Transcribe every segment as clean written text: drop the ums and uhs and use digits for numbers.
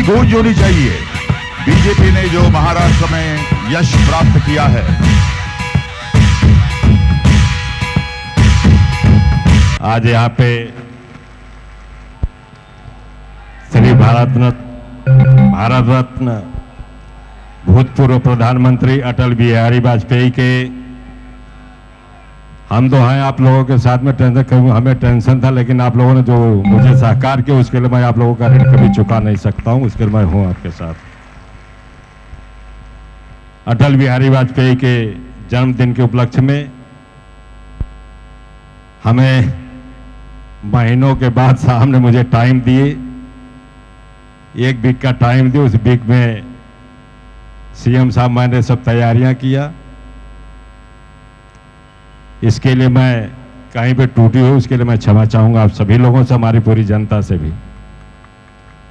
गूंज होनी चाहिए। बीजेपी ने जो महाराष्ट्र में यश प्राप्त किया है, आज यहाँ पे श्री भारत रत्न भूतपूर्व प्रधानमंत्री अटल बिहारी वाजपेयी के, हम तो हैं आप लोगों के साथ में, हमें टेंशन था, लेकिन आप लोगों ने जो मुझे सहकार किया उसके लिए मैं आप लोगों का ऋण कभी चुका नहीं सकता हूं, उसके लिए मैं हूं आपके साथ। अटल बिहारी वाजपेयी के जन्मदिन के उपलक्ष्य में हमें महीनों के बाद साहब ने मुझे टाइम दिए, 1 वीक का टाइम दिया। उस वीक में सीएम साहब मैंने सब तैयारियां किया। इसके लिए मैं कहीं पे टूटी हुई उसके लिए मैं क्षमा चाहूंगा आप सभी लोगों से, हमारी पूरी जनता से भी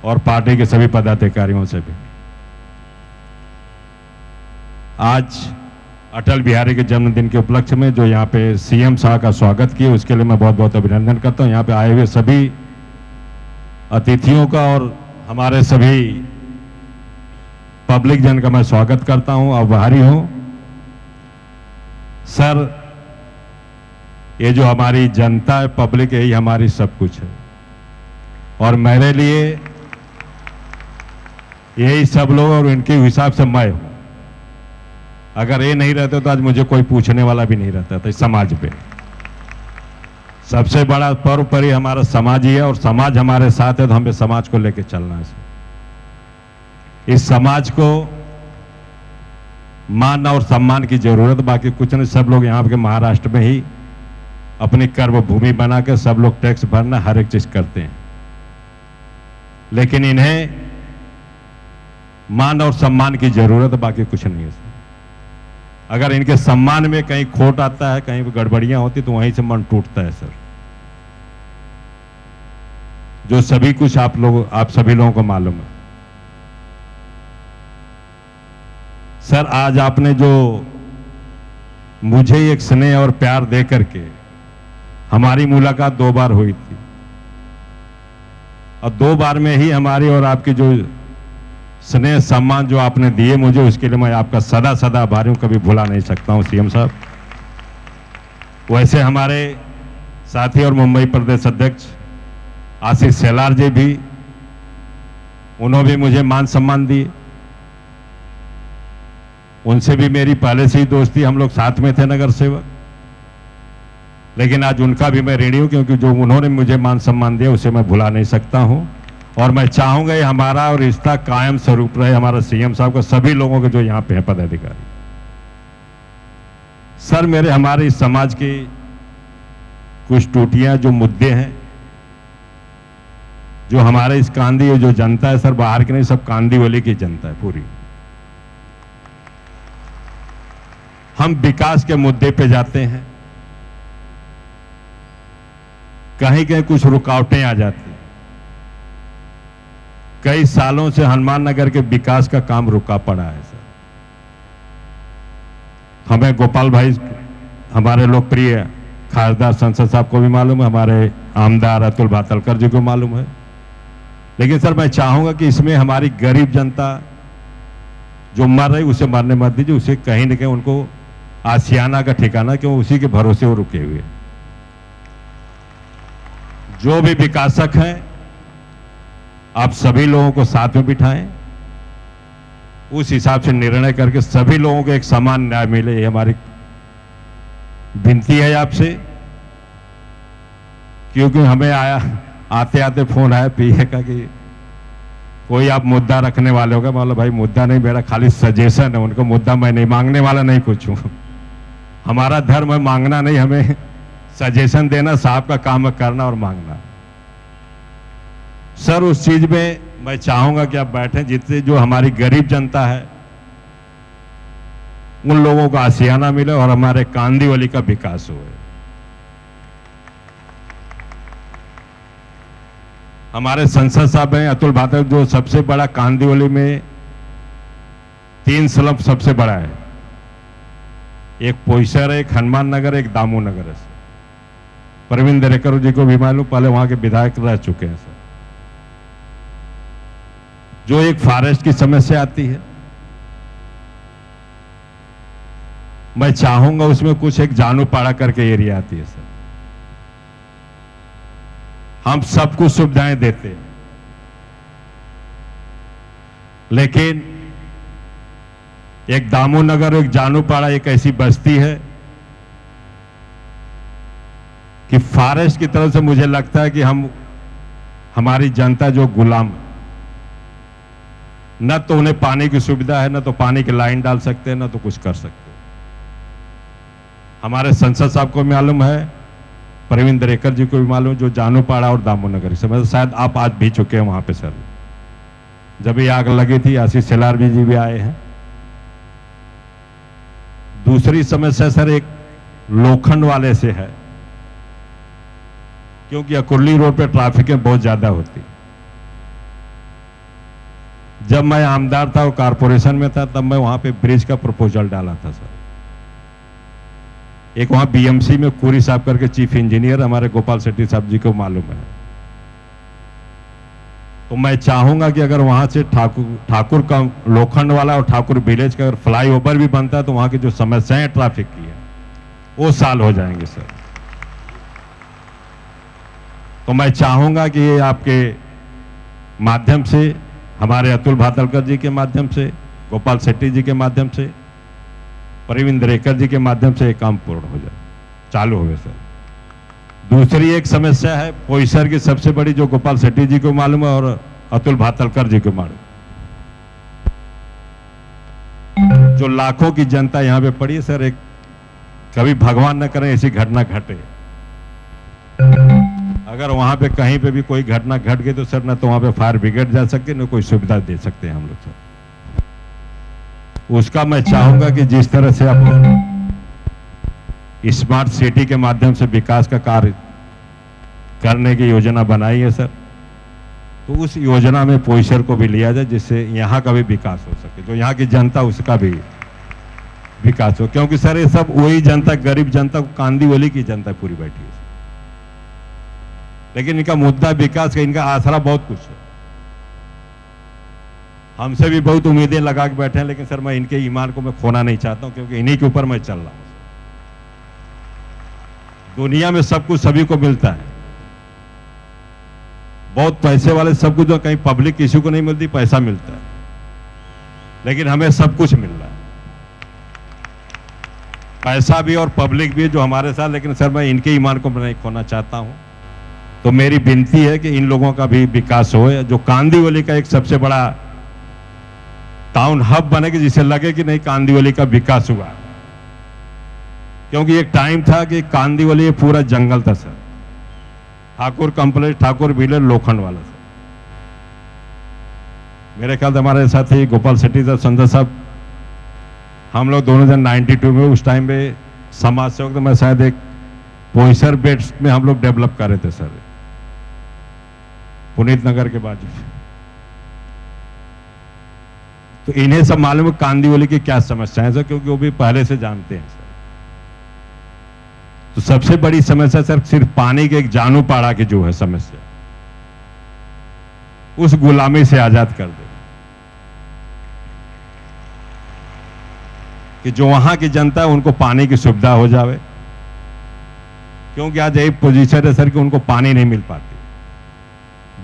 और पार्टी के सभी पदाधिकारियों से भी। आज अटल बिहारी के जन्मदिन के उपलक्ष्य में जो यहाँ पे सीएम साहब का स्वागत किए उसके लिए मैं बहुत बहुत अभिनंदन करता हूँ। यहाँ पे आए हुए सभी अतिथियों का और हमारे सभी पब्लिक जन का मैं स्वागत करता हूँ, आभारी हूँ। सर, ये जो हमारी जनता है, पब्लिक, यही हमारी सब कुछ है और मेरे लिए यही सब लोग और इनके हिसाब से मैं हूं। अगर ये नहीं रहते तो आज मुझे कोई पूछने वाला भी नहीं रहता था। इस समाज पे सबसे बड़ा पर्व पर ही हमारा समाज ही है और समाज हमारे साथ है तो हमें समाज को लेकर चलना है। इस समाज को मान और सम्मान की जरूरत, बाकी कुछ नहीं। सब लोग यहाँ के महाराष्ट्र में ही अपनी कर्म भूमि बना के सब लोग टैक्स भरना हर एक चीज करते हैं, लेकिन इन्हें मान और सम्मान की जरूरत, बाकी कुछ नहीं है। अगर इनके सम्मान में कहीं खोट आता है, कहीं गड़बड़ियां होती तो वहीं से मन टूटता है सर। जो सभी कुछ आप सभी लोगों को मालूम है। सर, आज आपने जो मुझे एक स्नेह और प्यार दे करके, हमारी मुलाकात 2 बार हुई थी और 2 बार में ही हमारी और आपकी जो स्नेह सम्मान जो आपने दिए मुझे, उसके लिए मैं आपका सदा सदा आभारी हूं, कभी भुला नहीं सकता हूं सीएम साहब। वैसे हमारे साथी और मुंबई प्रदेश अध्यक्ष आशीष शेलार जी भी, उन्होंने भी मुझे मान सम्मान दिए। उनसे भी मेरी पहले से ही दोस्ती, हम लोग साथ में थे नगर सेवक, लेकिन आज उनका भी मैं ऋणी हूं क्योंकि जो उन्होंने मुझे मान सम्मान दिया उसे मैं भुला नहीं सकता हूं और मैं चाहूंगा ये हमारा और रिश्ता कायम स्वरूप रहे, हमारा सीएम साहब का, सभी लोगों के जो यहां पे हैं पदाधिकारी। सर, हमारे इस समाज की कुछ टूटियां, जो मुद्दे हैं, जो हमारे इस कांदी जो जनता है सर, बाहर की नहीं, सब कांदीवली की जनता है पूरी। हम विकास के मुद्दे पे जाते हैं, कहीं कहीं कुछ रुकावटें आ जाती हैं। कई सालों से हनुमान नगर के विकास का काम रुका पड़ा है सर। हमें गोपाल भाई, हमारे लोकप्रिय खासदार संसद साहब को भी मालूम है, हमारे आमदार अतुल भातलकर जी को मालूम है, लेकिन सर मैं चाहूंगा कि इसमें हमारी गरीब जनता जो मर रही उसे मरने मत दीजिए, उसे कहीं न कहीं उनको आसियाना का ठिकाना, क्यों उसी के भरोसे वो रुके हुए। जो भी विकासक हैं, आप सभी लोगों को साथ में बिठाएं, उस हिसाब से निर्णय करके सभी लोगों को एक समान न्याय मिले, ये हमारी विनती है आपसे। क्योंकि हमें आते आते फोन आया पीए का कि कोई आप मुद्दा रखने वाले होगा। मतलब भाई मुद्दा नहीं, मेरा खाली सजेशन है, उनको मुद्दा मैं नहीं मांगने वाला, नहीं कुछ हूं। हमारा धर्म है मांगना नहीं, हमें सजेशन देना, साहब का काम है करना और मांगना। सर, उस चीज में मैं चाहूंगा कि आप बैठें, जितने जो हमारी गरीब जनता है उन लोगों को आसियाना मिले और हमारे कांदीवली का विकास हो। हमारे संसद साहब हैं अतुल भातक, जो सबसे बड़ा कांदीवली में 3 स्लम सबसे बड़ा है, एक पोईसर है, एक हनुमान नगर, एक दामू नगर है। प्रवीण दरेकर जी को भी मालूम, पहले वहां के विधायक रह चुके हैं सर। जो एक फॉरेस्ट की समस्या आती है, मैं चाहूंगा उसमें कुछ एक जानूपाड़ा करके एरिया आती है सर। हम सबको सुविधाएं देते हैं, लेकिन एक दामोनगर, एक जानूपाड़ा एक ऐसी बस्ती है कि फॉरेस्ट की तरफ से मुझे लगता है कि हमारी जनता जो गुलाम है, न तो उन्हें पानी की सुविधा है, न तो पानी की लाइन डाल सकते हैं, न तो कुछ कर सकते हैं। हमारे संसद साहब को मालूम है, प्रवीण दरेकर जी को भी मालूम, जो जानूपाड़ा और दामोनगर से, मतलब शायद आप आज भी चुके हैं वहां पे सर। जब ये आग लगी थी, आशीष शेलार जी भी आए हैं। दूसरी समस्या सर एक लोखंड वाले से है, क्योंकि अकुर्ली रोड पे ट्रैफिक बहुत ज्यादा होती। जब मैं आमदार था और कारपोरेशन में था, तब मैं वहां पे ब्रिज का प्रपोजल डाला था सर। एक वहां बीएमसी में कोरी साहब करके चीफ इंजीनियर हमारे गोपाल शेट्टी साहब जी को मालूम है। तो मैं चाहूंगा कि अगर वहां से ठाकुर का लोखंड वाला और ठाकुर विलेज का अगर फ्लाईओवर भी बनता है, तो वहां की जो समस्याएं ट्रैफिक की है वो साल हो जाएंगे सर। तो मैं चाहूंगा कि ये आपके माध्यम से, हमारे अतुल भातलकर जी के माध्यम से, गोपाल शेट्टी जी के माध्यम से, प्रवीण दरेकर जी के माध्यम से ये काम पूर्ण हो जाए, चालू हो गए सर। दूसरी एक समस्या है पोईसर की सबसे बड़ी, जो गोपाल शेट्टी जी को मालूम है और अतुल भातलकर जी को मालूम, जो लाखों की जनता यहां पे पड़ी है सर। एक कभी भगवान न करे ऐसी घटना घटे, अगर वहां पे कहीं पे भी कोई घटना घट गई तो सर ना तो वहां पे फायर ब्रिगेड जा सकते, न कोई सुविधा दे सकते हैं हम लोग सर। उसका मैं चाहूंगा कि जिस तरह से आप स्मार्ट सिटी के माध्यम से विकास का कार्य करने की योजना बनाई है सर, तो उस योजना में पोईसर को भी लिया जाए, जिससे यहाँ का भी विकास हो सके, जो यहाँ की जनता उसका भी विकास हो। क्योंकि सर ये सब वही जनता, गरीब जनता, कांदीवली की जनता पूरी बैठी है, लेकिन इनका मुद्दा विकास का, इनका आसरा बहुत कुछ है। हमसे भी बहुत उम्मीदें लगा के बैठे हैं, लेकिन सर मैं इनके ईमान को मैं खोना नहीं चाहता हूं, क्योंकि इन्हीं के ऊपर मैं चल रहा हूं। दुनिया में सब कुछ सभी को मिलता है, बहुत पैसे वाले सब कुछ, जो कहीं पब्लिक किसी को नहीं मिलती, पैसा मिलता है, लेकिन हमें सब कुछ मिल रहा है, पैसा भी और पब्लिक भी जो हमारे साथ। लेकिन सर मैं इनके ईमान को मैं नहीं खोना चाहता हूं। तो मेरी विनती है कि इन लोगों का भी विकास हो, जो कांदीवली का एक सबसे बड़ा टाउन हब बनेगी, जिसे लगे कि नहीं कांदीवली का विकास हुआ। क्योंकि एक टाइम था कि कांदीवली पूरा जंगल था sir, Thakur complex, Thakur village, लोखंड वाला सर। मेरे ख्याल से हमारे साथी गोपाल शेट्टी साहब, संजय साहब, हम लोग दोनों जन 92 में उस टाइम में समाज सेवक, तो मैं शायद एक पोईसर बेड्स में हम लोग डेवलप कर रहे थे सर, पुनीत नगर के बाजू। तो इन्हें सब मालूम है कांदीवली की क्या समस्या है सर, क्योंकि वो भी पहले से जानते हैं सर। तो सबसे बड़ी समस्या सर सिर्फ पानी के, एक जानूपाड़ा की जो है समस्या, उस गुलामी से आजाद कर दे, कि जो वहां की जनता है उनको पानी की सुविधा हो जावे। क्योंकि आज यही पोजीशन है सर कि उनको पानी नहीं मिल पाती।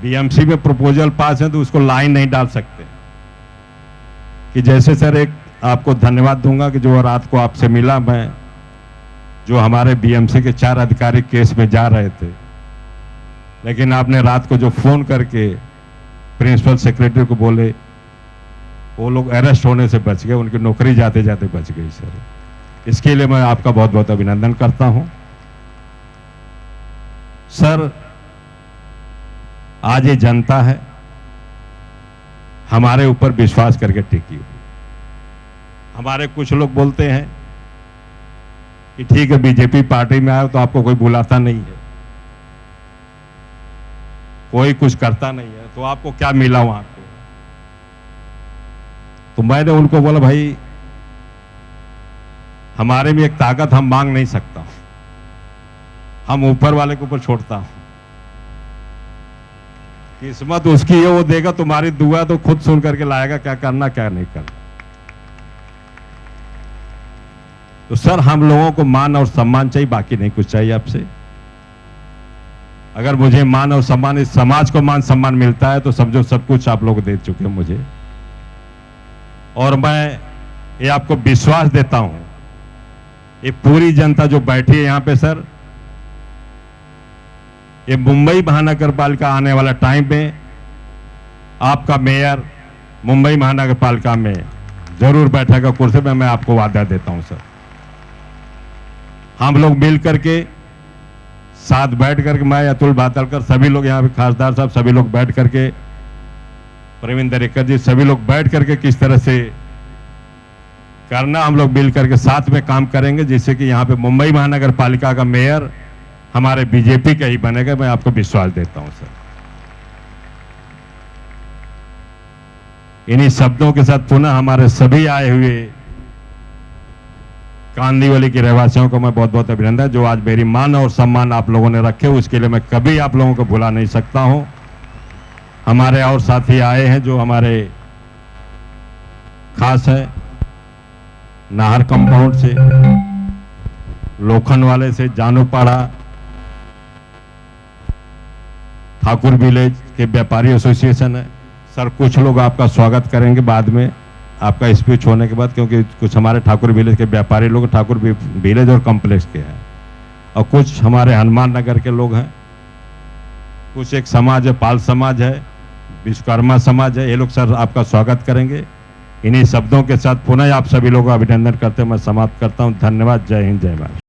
बीएमसी में प्रपोजल पास है तो उसको लाइन नहीं डाल सकते। कि जैसे सर एक आपको धन्यवाद दूंगा कि जो रात को आपसे मिला मैं, जो हमारे बीएमसी के 4 अधिकारी केस में जा रहे थे, लेकिन आपने रात को जो फोन करके प्रिंसिपल सेक्रेटरी को बोले, वो लोग अरेस्ट होने से बच गए, उनकी नौकरी जाते जाते बच गई सर। इसके लिए मैं आपका बहुत बहुत अभिनंदन करता हूं सर। आज ये जनता है हमारे ऊपर विश्वास करके टिकी हुई। हमारे कुछ लोग बोलते हैं कि ठीक है बीजेपी पार्टी में आए तो आपको कोई बुलाता नहीं है, कोई कुछ करता नहीं है, तो आपको क्या मिला वहां को। तो मैंने उनको बोला भाई हमारे में एक ताकत हम मांग नहीं सकता, हम ऊपर वाले के ऊपर छोड़ता हूं। किस्मत उसकी है, वो देगा। तुम्हारी दुआ तो खुद सुन करके लाएगा क्या करना क्या नहीं करना। तो सर हम लोगों को मान और सम्मान चाहिए, बाकी नहीं कुछ चाहिए आपसे। अगर मुझे मान और सम्मान, इस समाज को मान सम्मान मिलता है तो समझो सब कुछ आप लोग दे चुके हैं मुझे। और मैं ये आपको विश्वास देता हूं, ये पूरी जनता जो बैठी है यहां पे सर, ये मुंबई महानगर पालिका आने वाला टाइम में आपका मेयर मुंबई महानगर पालिका में जरूर बैठेगा कुर्सी में, मैं आपको वादा देता हूं सर। हम लोग मिल करके साथ बैठ करके, मैं अतुल भातलकर, सभी लोग यहाँ पे, खासदार साहब, सभी लोग बैठ करके, प्रवीण दरेकर जी, सभी लोग बैठ करके किस तरह से करना, हम लोग मिल करके साथ में काम करेंगे, जिससे कि यहाँ पे मुंबई महानगर पालिका का मेयर हमारे बीजेपी का ही बनेगा। मैं आपको विश्वास देता हूं सर। इन्हीं शब्दों के साथ पुनः हमारे सभी आए हुए कांदिवली के रहवासियों को मैं बहुत बहुत अभिनंदन, जो आज मेरी मान और सम्मान आप लोगों ने रखे, उसके लिए मैं कभी आप लोगों को भुला नहीं सकता हूं। हमारे और साथी आए हैं जो हमारे खास है, नाहर कंपाउंड से, लोखंड से, जानूपाड़ा, ठाकुर विलेज के व्यापारी एसोसिएशन है। सर कुछ लोग आपका स्वागत करेंगे बाद में, आपका स्पीच होने के बाद, क्योंकि कुछ हमारे ठाकुर विलेज के व्यापारी लोग ठाकुर विलेज और कॉम्प्लेक्स के हैं, और कुछ हमारे हनुमान नगर के लोग हैं, कुछ एक समाज है, पाल समाज है, विश्वकर्मा समाज है। ये लोग सर आपका स्वागत करेंगे। इन्हीं शब्दों के साथ पुनः आप सभी लोगों का अभिनंदन करते हुए मैं समाप्त करता हूं। धन्यवाद। जय हिंद, जय भारत।